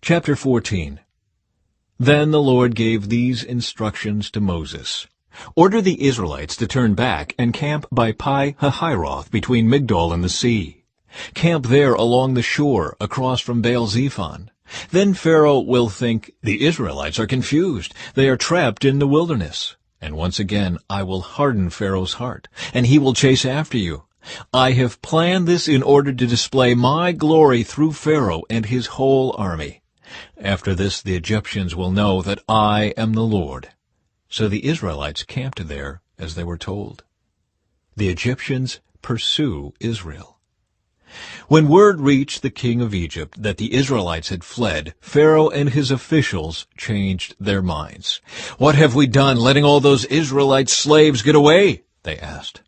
Chapter 14. Then the Lord gave these instructions to Moses. Order the Israelites to turn back and camp by Pi-hahiroth between Migdol and the sea. Camp there along the shore across from Baal-zephon. Then Pharaoh will think, the Israelites are confused. They are trapped in the wilderness. And once again I will harden Pharaoh's heart, and he will chase after you. I have planned this in order to display my glory through Pharaoh and his whole army. After this the Egyptians will know that I am the Lord. So the Israelites camped there as they were told. The Egyptians pursue Israel. When word reached the king of Egypt that the Israelites had fled, Pharaoh and his officials changed their minds. "What have we done, letting all those Israelite slaves get away?" they asked.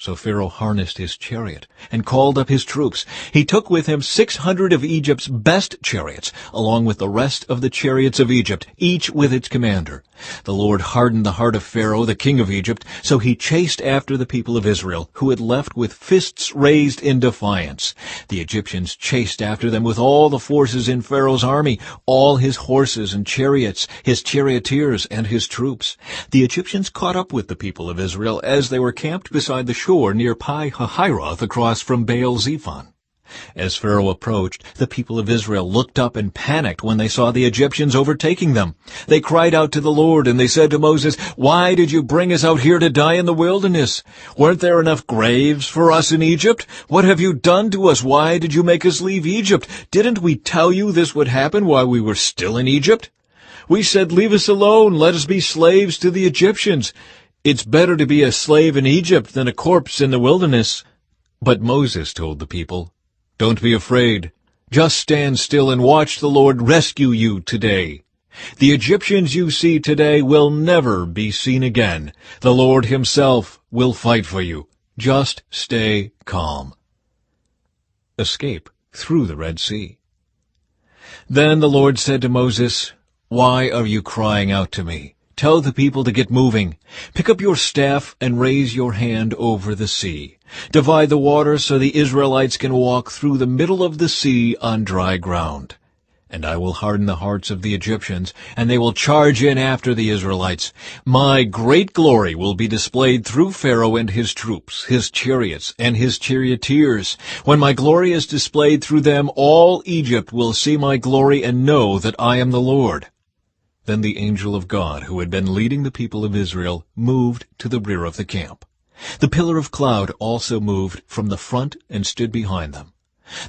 So Pharaoh harnessed his chariot and called up his troops. He took with him 600 of Egypt's best chariots, along with the rest of the chariots of Egypt, each with its commander. The Lord hardened the heart of Pharaoh, the king of Egypt, so he chased after the people of Israel, who had left with fists raised in defiance. The Egyptians chased after them with all the forces in Pharaoh's army, all his horses and chariots, his charioteers and his troops. The Egyptians caught up with the people of Israel as they were camped beside the shore near Pi-hahiroth across from Baal-zephon. As Pharaoh approached, the people of Israel looked up and panicked when they saw the Egyptians overtaking them. They cried out to the Lord, and they said to Moses, "Why did you bring us out here to die in the wilderness? Weren't there enough graves for us in Egypt? What have you done to us? Why did you make us leave Egypt? Didn't we tell you this would happen while we were still in Egypt? We said, 'Leave us alone, let us be slaves to the Egyptians.' It's better to be a slave in Egypt than a corpse in the wilderness." But Moses told the people, "Don't be afraid. Just stand still and watch the Lord rescue you today. The Egyptians you see today will never be seen again. The Lord himself will fight for you. Just stay calm." Escape through the Red Sea. Then the Lord said to Moses, "Why are you crying out to me? Tell the people to get moving. Pick up your staff and raise your hand over the sea. Divide the water so the Israelites can walk through the middle of the sea on dry ground. And I will harden the hearts of the Egyptians, and they will charge in after the Israelites. My great glory will be displayed through Pharaoh and his troops, his chariots, and his charioteers. When my glory is displayed through them, all Egypt will see my glory and know that I am the Lord." Then the angel of God, who had been leading the people of Israel, moved to the rear of the camp. The pillar of cloud also moved from the front and stood behind them.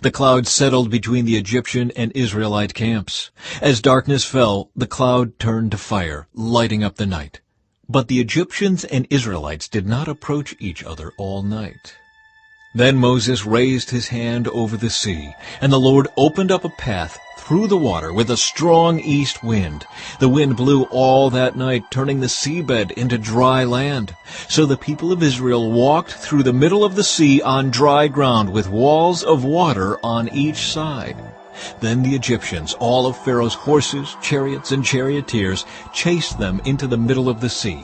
The cloud settled between the Egyptian and Israelite camps. As darkness fell, the cloud turned to fire, lighting up the night. But the Egyptians and Israelites did not approach each other all night. Then Moses raised his hand over the sea, and the Lord opened up a path through the water with a strong east wind. The wind blew all that night, turning the seabed into dry land. So the people of Israel walked through the middle of the sea on dry ground with walls of water on each side. Then the Egyptians, all of Pharaoh's horses, chariots, and charioteers, chased them into the middle of the sea.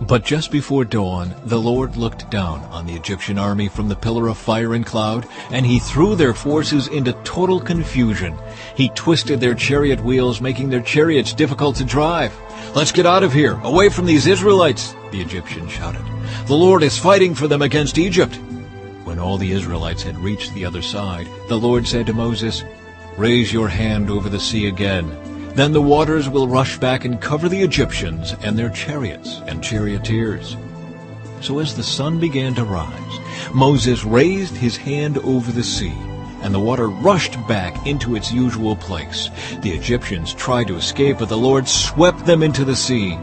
But just before dawn, the Lord looked down on the Egyptian army from the pillar of fire and cloud, and he threw their forces into total confusion. He twisted their chariot wheels, making their chariots difficult to drive. "Let's get out of here, away from these Israelites," the Egyptians shouted. "The Lord is fighting for them against Egypt." When all the Israelites had reached the other side, the Lord said to Moses, "Raise your hand over the sea again. Then the waters will rush back and cover the Egyptians and their chariots and charioteers." So as the sun began to rise, Moses raised his hand over the sea, and the water rushed back into its usual place. The Egyptians tried to escape, but the Lord swept them into the sea.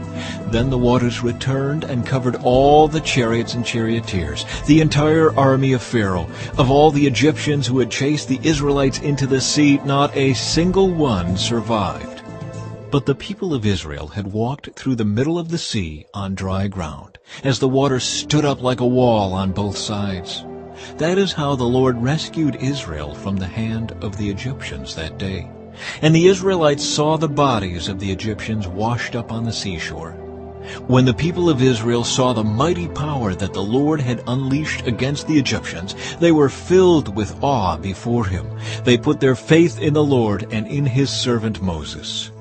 Then the waters returned and covered all the chariots and charioteers, the entire army of Pharaoh. Of all the Egyptians who had chased the Israelites into the sea, not a single one survived. But the people of Israel had walked through the middle of the sea on dry ground, as the water stood up like a wall on both sides. That is how the Lord rescued Israel from the hand of the Egyptians that day. And the Israelites saw the bodies of the Egyptians washed up on the seashore. When the people of Israel saw the mighty power that the Lord had unleashed against the Egyptians, they were filled with awe before him. They put their faith in the Lord and in his servant Moses.